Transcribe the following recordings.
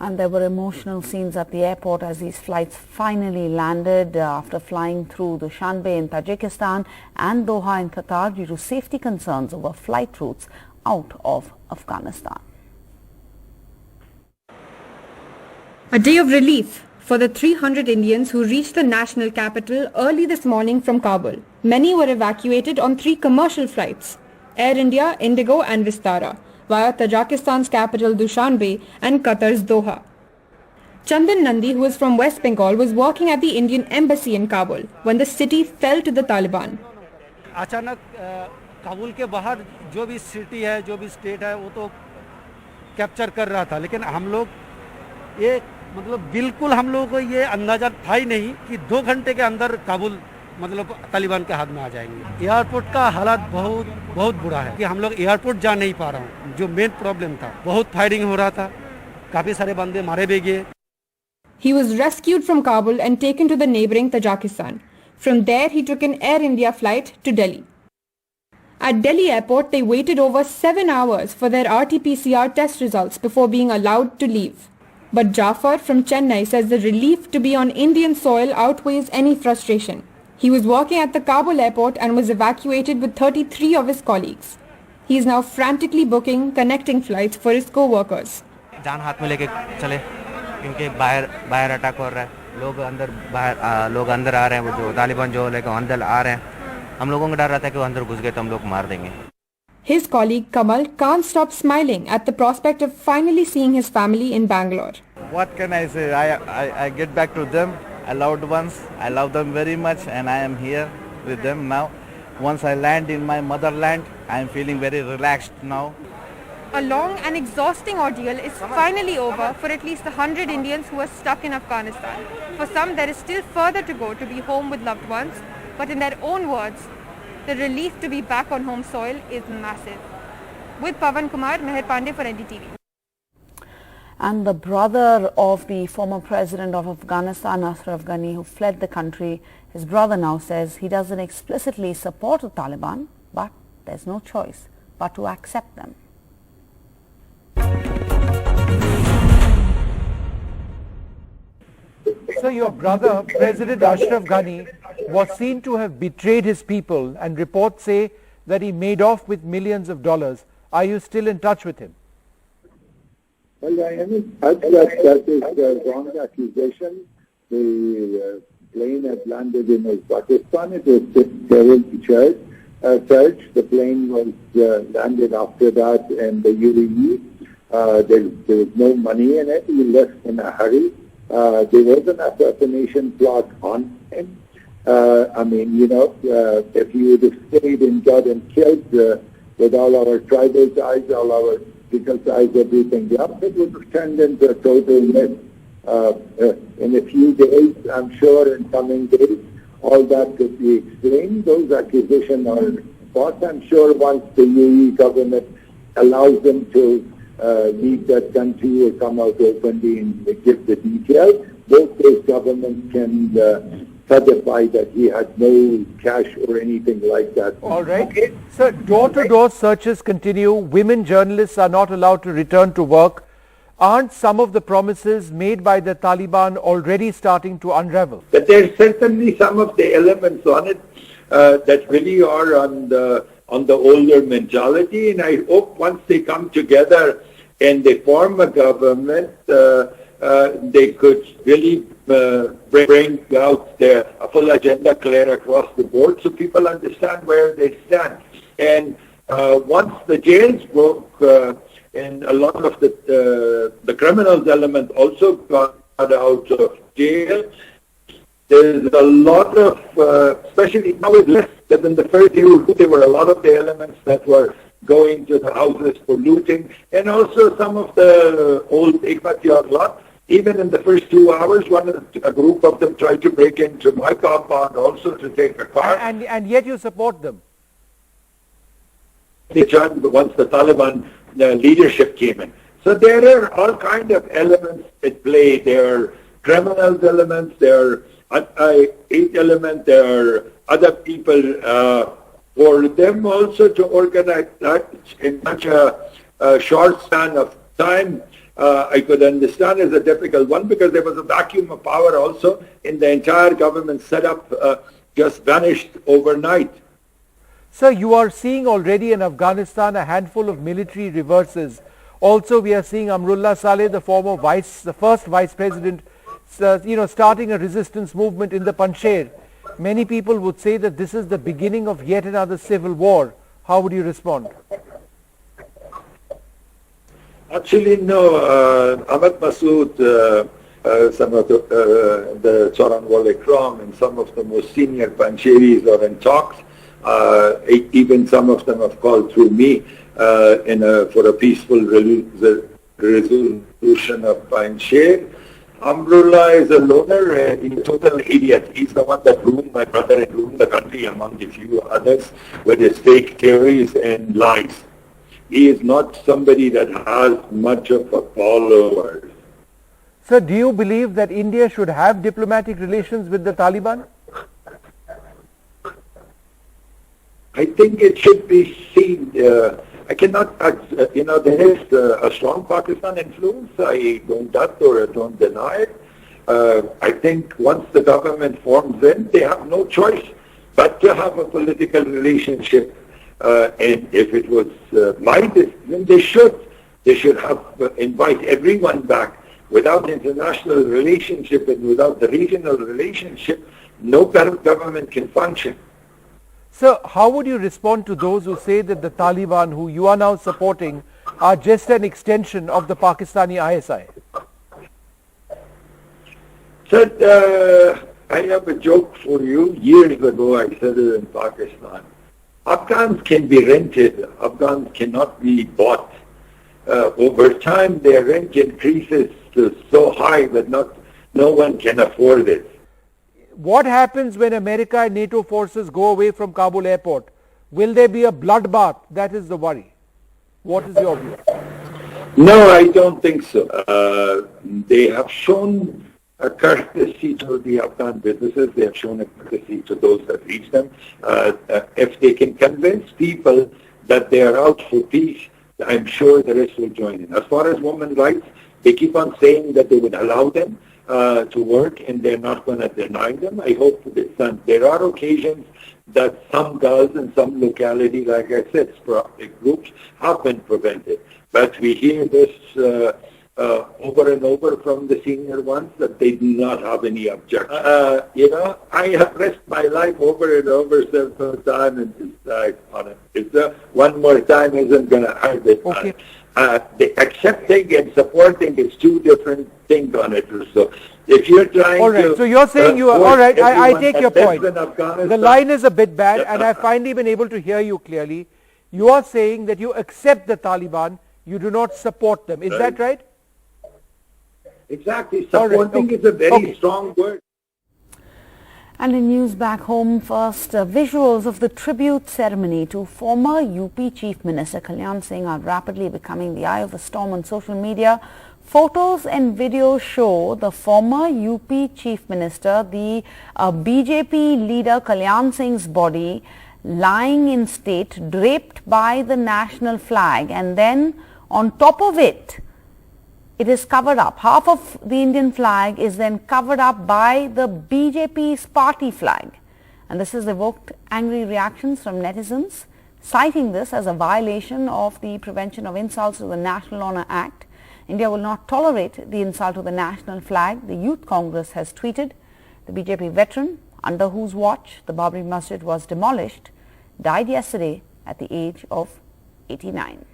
And there were emotional scenes at the airport as these flights finally landed after flying through Dushanbe in Tajikistan and Doha in Qatar due to safety concerns over flight routes out of Afghanistan. A day of relief for the 300 Indians who reached the national capital early this morning from Kabul. Many were evacuated on 3 commercial flights, Air India, Indigo and Vistara, via Tajikistan's capital Dushanbe and Qatar's Doha. Chandan Nandi, who is from West Bengal, was working at the Indian embassy in Kabul when the city fell to the Taliban. अचानक काबुल के बाहर जो भी city है, जो भी state है, वो तो कैप्चर कर रहा था, लेकिन हम लोग ये मतलब बिल्कुल हम लोगों को ये अंदाजा था ही नहीं कि 2 घंटे के अंदर काबुल मतलब तालिबान के हाथ में आ जाएंगे। एयरपोर्ट का हालात बहुत बुरा है कि हम लोग एयरपोर्ट जा नहीं पा रहा हूँ, जो मेन प्रॉब्लम था। बहुत फायरिंग हो रहा था, काफी सारे बंदे मारे भी गए। He was rescued from Kabul and taken to the neighboring Tajikistan. From there he took an Air India flight to Delhi. At Delhi airport they waited over 7 hours for their RT-PCR test results before being allowed to leave. But Jafar from Chennai says the relief to be on Indian soil outweighs any frustration. He was working at the Kabul airport and was evacuated with 33 of his colleagues. He is now frantically booking connecting flights for his co-workers. जान हाथ में लेके चले क्योंकि बाहर attack हो रहा है, लोग अंदर आ रहे हैं, वो जो तालिबान जो लेके अंदर आ रहे हैं, हम लोगों को डर रहता है कि वो अंदर घुस गए तो हम लोग मार देंगे. His colleague Kamal can't stop smiling at the prospect of finally seeing his family in Bangalore. What can I say? I get back to them, I loved ones. I love them very much and I am here with them now. Once I land in my motherland, I am feeling very relaxed now. A long and exhausting ordeal is finally over for at least 100 Indians who are stuck in Afghanistan. For some, there is still further to go to be home with loved ones, but in their own words, the relief to be back on home soil is massive. With Pavan Kumar, Meher Pandey for NDTV. And the brother of the former president of Afghanistan, Ashraf Ghani, who fled the country, his brother now says he doesn't explicitly support the Taliban, but there's no choice but to accept them. So your brother, President Ashraf Ghani, was seen to have betrayed his people, and reports say that he made off with millions of dollars. Are you still in touch with him? Well, I am in touch. That is a wrong accusation. The plane had landed in Uzbekistan. It was just search. The plane was landed after that in the UAE. There was no money in it. He left in a hurry. There was an assassination plot on him. If he would have stayed and got him killed with all our tribal ties, all our political ties, everything else, it would have turned into a total mess. In a few days, I'm sure in coming days, all that could be explained. Those accusations are false. I'm sure once the UAE government allows them to leave that country or come out openly and give the details, both those governments can certify that he had no cash or anything like that. All right. Okay. So door-to-door searches continue. Women journalists are not allowed to return to work. Aren't some of the promises made by the Taliban already starting to unravel? But there's certainly some of the elements on it that really are on the older mentality, and I hope once they come together and they form a government, they could really bring out their full agenda clear across the board so people understand where they stand. And once the jails broke, and a lot of the criminals element also got out of jail, there's a lot of, especially now it's less than in the first year, there were a lot of the elements that were going to the houses for looting, and also some of the old Ikmatiyar lot. Even in the first 2 hours, a group of them tried to break into my compound also to take a car. And yet you support them? They turned once the Taliban leadership came in. So there are all kind of elements at play. There are criminals elements, there are anti-hate elements, there are other people. For them also to organize that in such a short span of time, I could understand is a difficult one because there was a vacuum of power also in the entire government setup, just vanished overnight. Sir, you are seeing already in Afghanistan a handful of military reverses. Also, we are seeing Amrullah Saleh, the first vice president, starting a resistance movement in the Panjshir. Many people would say that this is the beginning of yet another civil war. How would you respond? Actually, no. Ahmad Masood, some of the Charanwal Ikram and some of the most senior Panjshiris are in talks. Even some of them have called through me for a peaceful resolution of Panjshir. Amrullah is a loner, he's a total idiot. He's the one that ruined my brother and ruined the country among a few others with his fake theories and lies. He is not somebody that has much of a follower. Sir, do you believe that India should have diplomatic relations with the Taliban? I think it should be seen. I cannot, there is a strong Pakistan influence. I don't doubt or don't deny it. I think once the government forms in, they have no choice but to have a political relationship. And if it was my decision, they should have invite everyone back. Without international relationship and without the regional relationship, no government can function. Sir, how would you respond to those who say that the Taliban, who you are now supporting, are just an extension of the Pakistani ISI? Sir, I have a joke for you. Years ago, I said it in Pakistan. Afghans can be rented. Afghans cannot be bought. Over time, their rent increases to so high that no one can afford it. What happens when America and NATO forces go away from Kabul airport? Will there be a bloodbath? That is the worry. What is your view? No, I don't think so. They have shown a courtesy to the Afghan businesses. They have shown a courtesy to those that reach them. If they can convince people that they are out for peace, I'm sure the rest will join in. As far as women's rights, they keep on saying that they would allow them to work and they're not going to deny them. I hope that there are occasions that some girls in some locality, like I said, sporadic groups have been prevented. But we hear this over and over from the senior ones that they do not have any objection. I have risked my life over and over several times and decide on it. If one more time isn't going to hurt it. Okay. The accepting and supporting is two different things on it. So if you're trying all right, to... so you're saying you are... All right, I take your point. The The line is a bit bad and I finally been able to hear you clearly. You are saying that you accept the Taliban, you do not support them. Is that right? Exactly. Supporting is a very strong word. And in news back home, first visuals of the tribute ceremony to former UP Chief Minister Kalyan Singh are rapidly becoming the eye of the storm on social media. Photos and videos show the former UP Chief Minister, the BJP leader Kalyan Singh's body lying in state, draped by the national flag, and then on top of it, it is covered up. Half of the Indian flag is then covered up by the BJP's party flag. And this has evoked angry reactions from netizens, citing this as a violation of the Prevention of Insults to the National Honour Act. India will not tolerate the insult to the national flag, the Youth Congress has tweeted. The BJP veteran, under whose watch the Babri Masjid was demolished, died yesterday at the age of 89.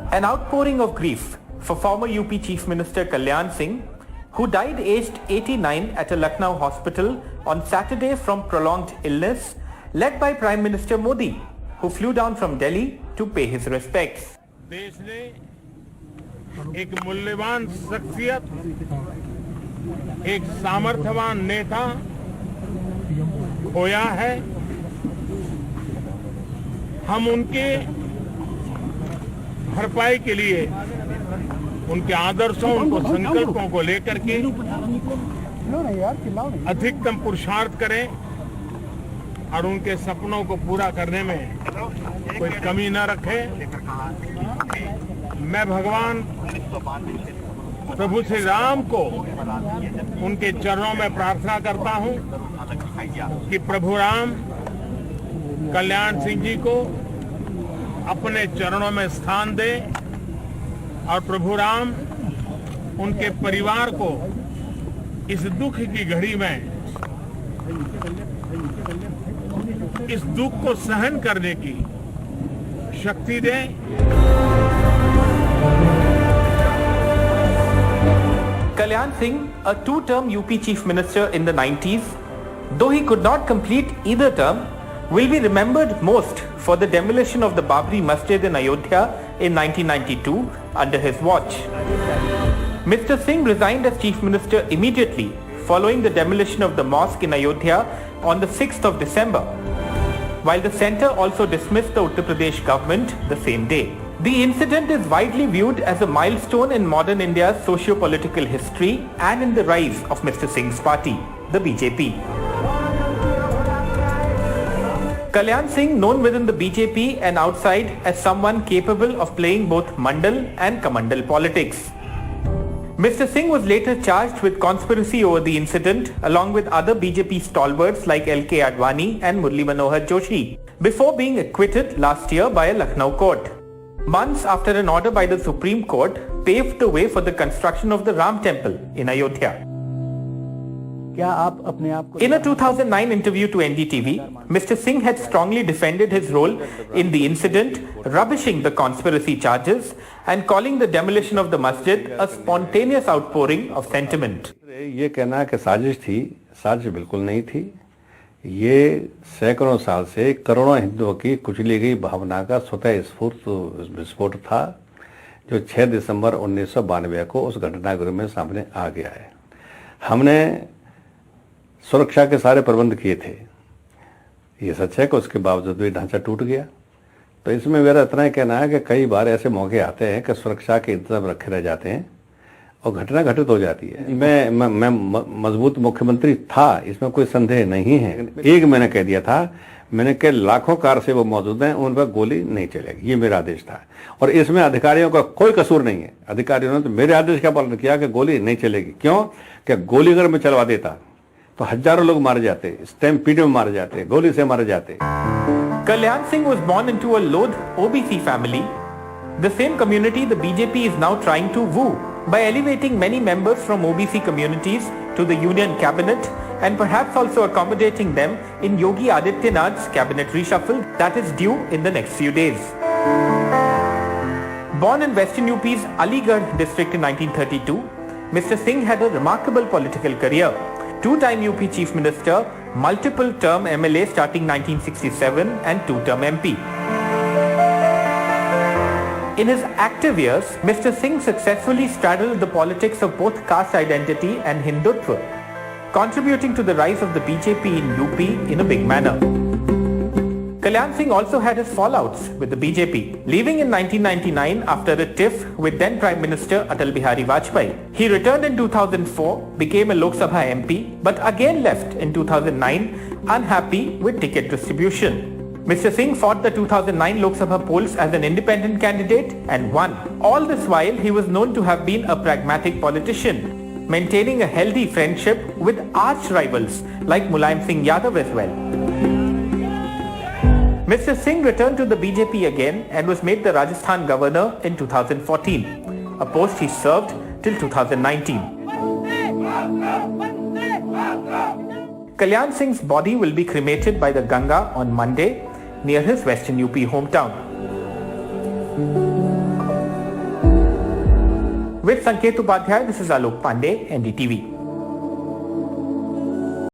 An outpouring of grief for former UP Chief Minister Kalyan Singh, who died aged 89 at a Lucknow hospital on Saturday from prolonged illness, led by Prime Minister Modi, who flew down from Delhi to pay his respects. देश ने एक मूल्यवान शख्सियत, एक सामर्थ्यवान नेता खोया है। हम उनके भरपाई के लिए उनके आदर्शों, उनको संकल्पों को लेकर के अधिकतम पुरुषार्थ करें और उनके सपनों को पूरा करने में कोई कमी न रखे। मैं भगवान प्रभु श्री राम को उनके चरणों में प्रार्थना करता हूं कि प्रभु राम कल्याण सिंह जी को अपने चरणों में स्थान दे और प्रभु राम उनके परिवार को इस दुख की घड़ी में इस दुख को सहन करने की शक्ति दे। Kalyan Singh, a two-term UP Chief Minister in the 90s, though he could not complete either term, will be remembered most for the demolition of the Babri Masjid in Ayodhya in 1992 under his watch. Mr. Singh resigned as Chief Minister immediately following the demolition of the mosque in Ayodhya on the 6th of December, while the centre also dismissed the Uttar Pradesh government the same day. The incident is widely viewed as a milestone in modern India's socio-political history and in the rise of Mr. Singh's party, the BJP. Kalyan Singh, known within the BJP and outside as someone capable of playing both Mandal and Kamandal politics. Mr. Singh was later charged with conspiracy over the incident along with other BJP stalwarts like L.K. Advani and Murli Manohar Joshi before being acquitted last year by a Lucknow court. Months after an order by the Supreme Court paved the way for the construction of the Ram Temple in Ayodhya. In a 2009 interview to NDTV, Mr. Singh had strongly defended his role in the incident, rubbishing the conspiracy charges and calling the demolition of the masjid a spontaneous outpouring of sentiment. ये कहना कि साजिश थी, साजिश बिल्कुल नहीं थी। ये सैकड़ों साल से करोड़ों हिंदुओं की कुचली गई भावना का स्वतः स्फूर्त विस्फोट था, जो 6 दिसंबर 1992 को उस घटनागृह में सामने आ गया है। हमने सुरक्षा के सारे प्रबंध किए थे। ये सच है कि उसके बावजूद भी ढांचा टूट गया। तो इसमें मेरा इतना ही कहना है कि कई बार ऐसे मौके आते हैं कि सुरक्षा के इंतजाम रखे रह जाते हैं और घटना घटित हो जाती है। मैं मजबूत मुख्यमंत्री था, इसमें कोई संदेह नहीं है। एक मैंने कह दिया था, मैंने कहा लाखों कार से वो मौजूद हैं, उन पर गोली नहीं चलेगी, ये मेरा आदेश था। और इसमें अधिकारियों का कोई कसूर नहीं है। अधिकारियों ने तो मेरे आदेश का पालन किया कि गोली नहीं चलेगी। क्यों? कि गोली अगर मैं चलवा देता तो हजारों लोग मारे जाते, स्टैम्पीड में मारे जाते, गोली से मारे जाते। Kalyan Singh was born into a Lodh OBC family, the same community the BJP is now trying to woo by elevating many members from OBC communities to the union cabinet and perhaps also accommodating them in Yogi Adityanath's cabinet reshuffle that is due in the next few days. Born in Western UP's Aligarh district in 1932, Mr. Singh had a remarkable political career. Two-time UP Chief Minister, multiple-term MLA starting 1967 and two-term MP. In his active years, Mr. Singh successfully straddled the politics of both caste identity and Hindutva, contributing to the rise of the BJP in UP in a big manner. Kalyan Singh also had his fallouts with the BJP, leaving in 1999 after a tiff with then Prime Minister Atal Bihari Vajpayee. He returned in 2004, became a Lok Sabha MP, but again left in 2009, unhappy with ticket distribution. Mr. Singh fought the 2009 Lok Sabha polls as an independent candidate and won. All this while, he was known to have been a pragmatic politician, maintaining a healthy friendship with arch rivals like Mulayam Singh Yadav as well. Mr. Singh returned to the BJP again and was made the Rajasthan governor in 2014, a post he served till 2019. Kalyan Singh's body will be cremated by the Ganga on Monday near his Western UP hometown. With Sanket Upadhyay, this is Alok Pandey, NDTV.